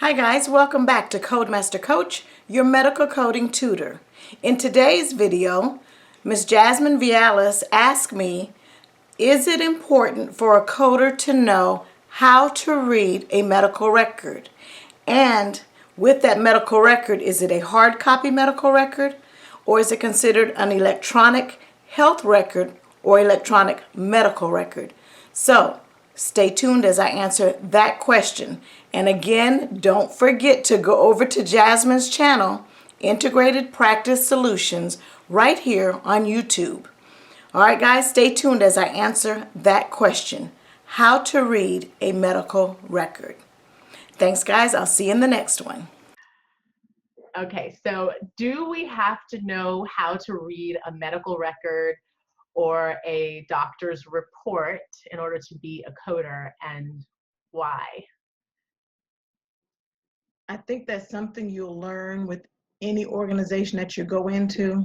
Hi guys, welcome back to Codemaster Coach, your medical coding tutor. In today's video, Ms. Jasmine Vialis asked me, is it important for a coder to know how to read a medical record? And with that medical record, is it a hard copy medical record or is it considered an electronic health record or electronic medical record? So, stay tuned as I answer that question. And again, don't forget to go over to Jasmine's channel, Integrated Practice Solutions, right here on YouTube. All right, guys, stay tuned as I answer that question. How to read a medical record. Thanks, guys. I'll see you in the next one. Okay, so do we have to know how to read a medical record or a doctor's report in order to be a coder, and why? I think that's something you'll learn with any organization that you go into.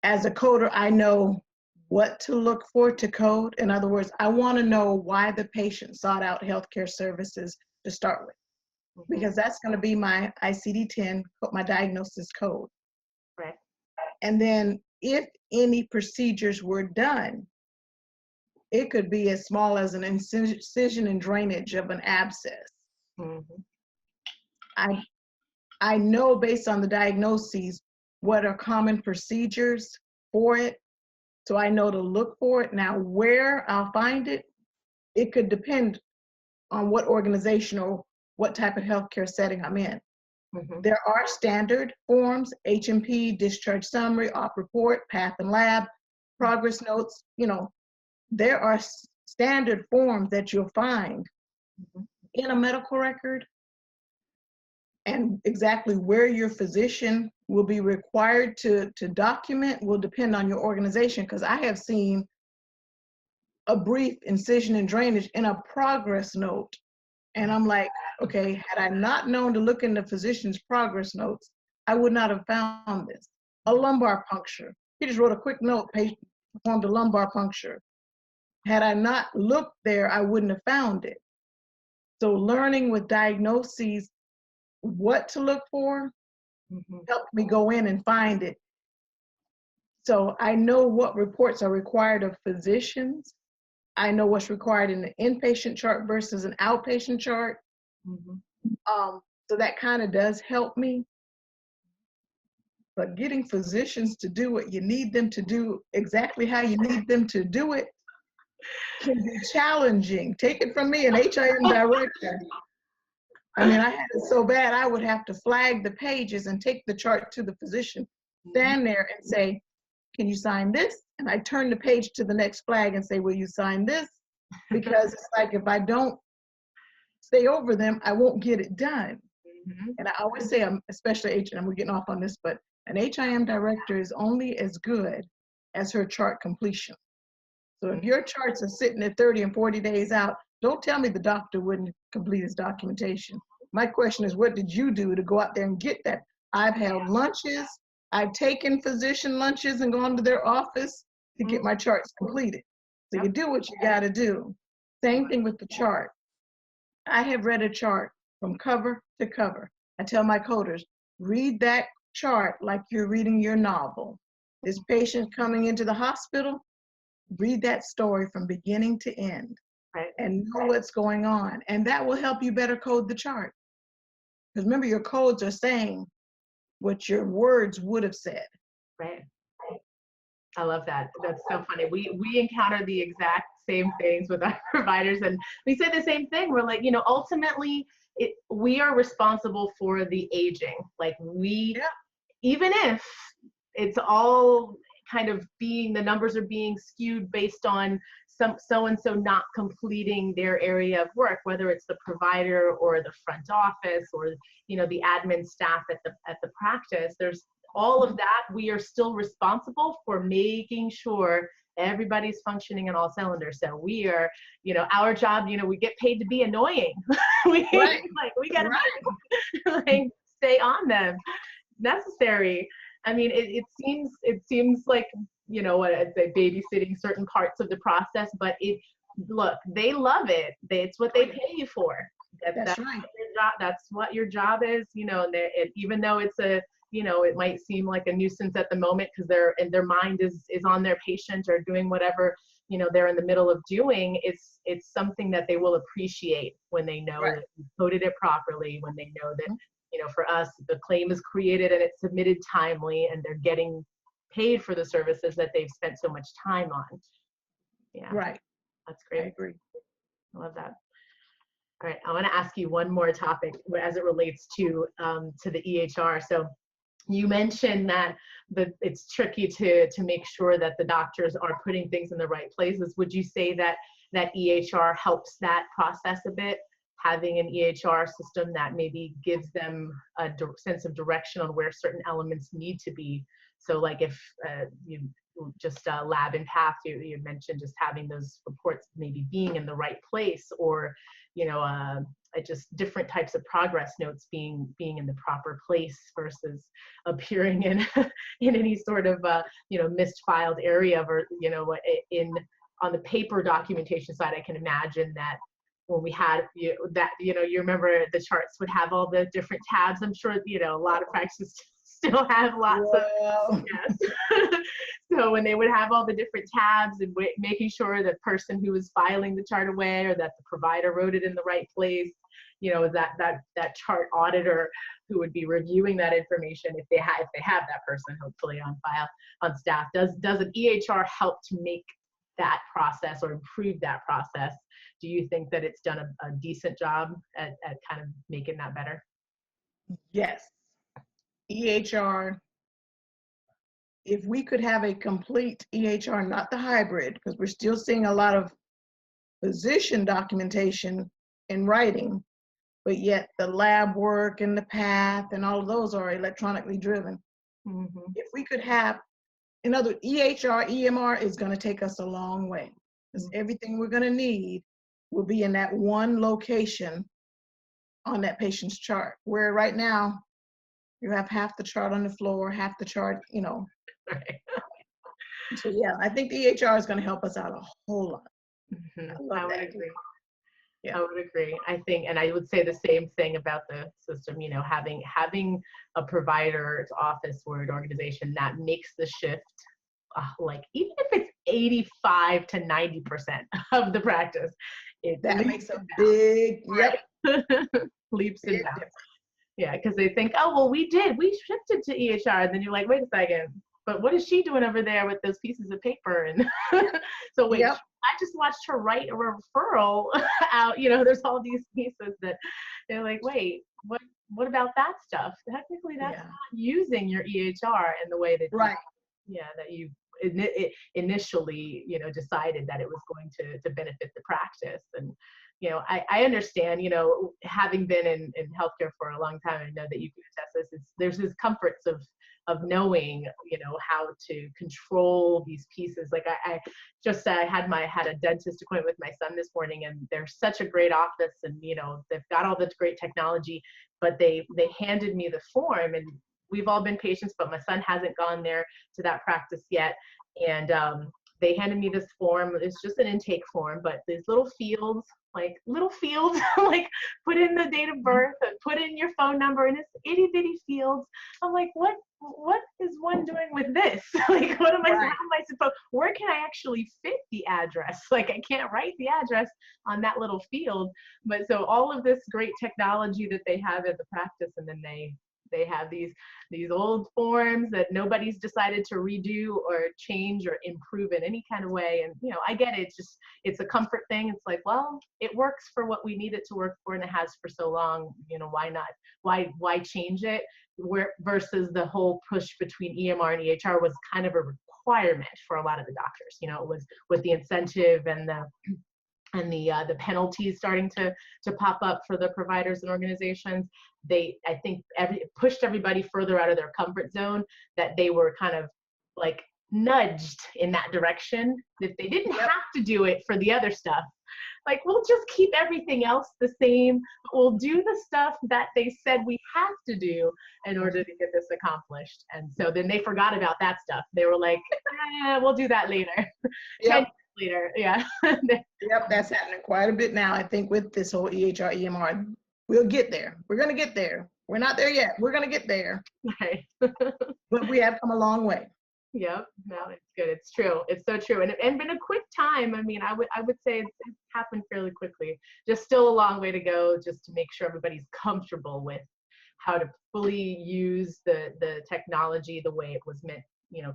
As a coder, I know what to look for to code. In other words, I want to know why the patient sought out healthcare services to start with, because that's going to be my ICD-10, my diagnosis code. Right. And then if any procedures were done, it could be as small as an incision and drainage of an abscess. Mm-hmm. I know based on the diagnoses what are common procedures for it, so I know to look for it. Now, where I'll find it, it could depend on what organization or what type of healthcare setting I'm in. Mm-hmm. There are standard forms, H&P, discharge summary, op report, path and lab, progress notes. There are standard forms that you'll find in a medical record. And exactly where your physician will be required to document will depend on your organization, because I have seen a brief incision and drainage in a progress note. And I'm like, okay, had I not known to look in the physician's progress notes, I would not have found this. A lumbar puncture. He just wrote a quick note, patient performed a lumbar puncture. Had I not looked there, I wouldn't have found it. So learning with diagnoses what to look for helped me go in and find it. So I know what reports are required of physicians. I know what's required in the inpatient chart versus an outpatient chart. So that kind of does help me. But getting physicians to do what you need them to do exactly how you need them to do it can be challenging. Take it from me, an HIM director. I mean, I had it so bad, I would have to flag the pages and take the chart to the physician, stand there and say, can you sign this? And I turn the page to the next flag and say, will you sign this? Because it's like, if I don't stay over them, I won't get it done. And I always say, especially we're getting off on this, but an HIM director is only as good as her chart completion. So if your charts are sitting at 30 and 40 days out, don't tell me the doctor wouldn't complete his documentation. My question is, what did you do to go out there and get that? I've held lunches. I've taken physician lunches and gone to their office to get my charts completed. So you do what you got to do. Same thing with the chart. I have read a chart from cover to cover. I tell my coders, read that chart like you're reading your novel. This patient coming into the hospital, read that story from beginning to end. Right. And know what's going on. And that will help you better code the chart. Because remember, your codes are saying what your words would have said. Right. I love that. That's so funny. We encounter the exact same things with our providers, and we say the same thing. We're like, ultimately, we are responsible for the aging. Like even if it's all kind of the numbers are being skewed based on so-and-so not completing their area of work, whether it's the provider or the front office or, the admin staff at the practice, there's all of that. We are still responsible for making sure everybody's functioning on all cylinders. So we are, our job, we get paid to be annoying. we gotta stay on them. Necessary. I mean, it seems like, I'd say babysitting certain parts of the process, but look, they love it. It's what they pay you for. That's right. What job. That's what your job is, you know, and even though it's a, you know, it might seem like a nuisance at the moment because their mind is on their patient or doing whatever, you know, they're in the middle of doing. It's something that they will appreciate when they know Right. that you coded it properly, when they know that, you know, for us, the claim is created and it's submitted timely and they're getting paid for the services that they've spent so much time on. Yeah, Right. that's I great. agree. I love that. All right, I want to ask you one more topic as it relates to the EHR. So you mentioned that it's tricky to make sure that the doctors are putting things in the right places. Would you say that EHR helps that process a bit? Having an EHR system that maybe gives them a sense of direction on where certain elements need to be. So like if you just lab and path, you mentioned just having those reports maybe being in the right place, or you know, just different types of progress notes being in the proper place versus appearing in in any sort of you know, misfiled area, or you know, on the paper documentation side. I can imagine that when we had you know, you remember the charts would have all the different tabs. I'm sure, you know, a lot of practices still have lots of, yes. So when they would have all the different tabs and making sure the person who was filing the chart away, or that the provider wrote it in the right place, you know, that chart auditor who would be reviewing that information, if they have that person hopefully on file, on staff, does an EHR help to make that process or improve that process? Do you think that it's done a decent job at kind of making that better? Yes. EHR, if we could have a complete EHR, not the hybrid, because we're still seeing a lot of physician documentation in writing, but yet the lab work and the path and all of those are electronically driven. Mm-hmm. If we could have, in other EHR, EMR is going to take us a long way, because everything we're going to need will be in that one location on that patient's chart, where right now you have half the chart on the floor, half the chart, you know. Right. So yeah, I think the EHR is going to help us out a whole lot. Mm-hmm. I I love would that. agree. Yeah. I would agree. I think, and I would say the same thing about the system, you know, having a provider's office or an organization that makes the shift, like even if it's 85 to 90% of the practice, it That leaps makes a and big, yep, bounds. Leaps and big bounds. difference. Yeah, because they think, oh, well, we shifted to EHR. And then you're like, wait a second, but what is she doing over there with those pieces of paper? And so wait, Yep. I just watched her write a referral out. You know, there's all these pieces that they're like, wait, what about that stuff? Technically, that's Yeah. not using your EHR in the way that Right. that you initially, you know, decided that it was going to benefit the practice. And you know, I understand, you know, having been in healthcare for a long time, I know that you can attest this. There's this comforts of knowing, you know, how to control these pieces. Like I had a dentist appointment with my son this morning, and they're such a great office, and you know, they've got all this great technology, but they handed me the form, and we've all been patients, but my son hasn't gone there to that practice yet. And they handed me this form. It's just an intake form, but these little fields, like put in the date of birth and put in your phone number, and it's itty bitty fields. I'm like, what is one doing with this? Like, how am I supposed, where can I actually fit the address? Like, I can't write the address on that little field. But so all of this great technology that they have at the practice, and then they have these old forms that nobody's decided to redo or change or improve in any kind of way. And you know, I get it. It's a comfort thing. It's like, well, it works for what we need it to work for, and it has for so long. You know, why not? Why change it? Versus the whole push between EMR and EHR was kind of a requirement for a lot of the doctors. You know, it was with the incentive and the penalties starting to pop up for the providers and organizations. I think pushed everybody further out of their comfort zone, that they were kind of like nudged in that direction. If they didn't have to do it for the other stuff, like, we'll just keep everything else the same. We'll do the stuff that they said we have to do in order to get this accomplished. And so then they forgot about that stuff. They were like, we'll do that later. 10 years later, yeah. Yep, that's happening quite a bit now, I think, with this whole EHR, EMR. We'll get there. We're going to get there. We're not there yet. We're going to get there. Right. But we have come a long way. Yep. No, it's good. It's true. It's so true. And in a quick time, I mean, I would say it's happened fairly quickly. Just still a long way to go, just to make sure everybody's comfortable with how to fully use the technology the way it was meant,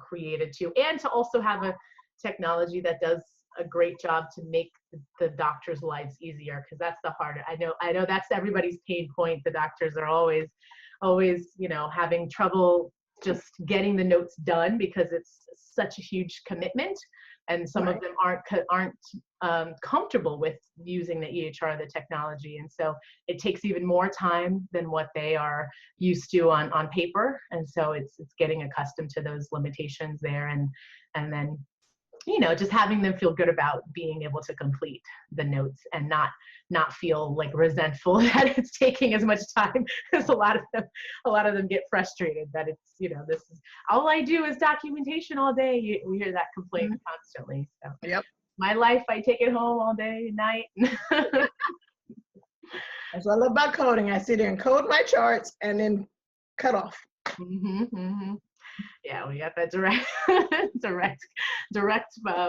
created to, and to also have a technology that does a great job to make the doctors' lives easier, because that's the hard. I know that's everybody's pain point. The doctors are always, having trouble just getting the notes done because it's such a huge commitment, and some of them aren't comfortable with using the EHR, the technology, and so it takes even more time than what they are used to on paper, and so it's getting accustomed to those limitations there, and then just having them feel good about being able to complete the notes and not feel like resentful that it's taking as much time, because a lot of them get frustrated that it's, this is all I do is documentation all day. We hear that complaint constantly. So Yep. my life, I take it home all day and night. That's what I love about coding. I sit there and code my charts and then cut off. Yeah, we got that direct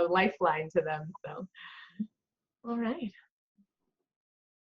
lifeline to them. So, all right.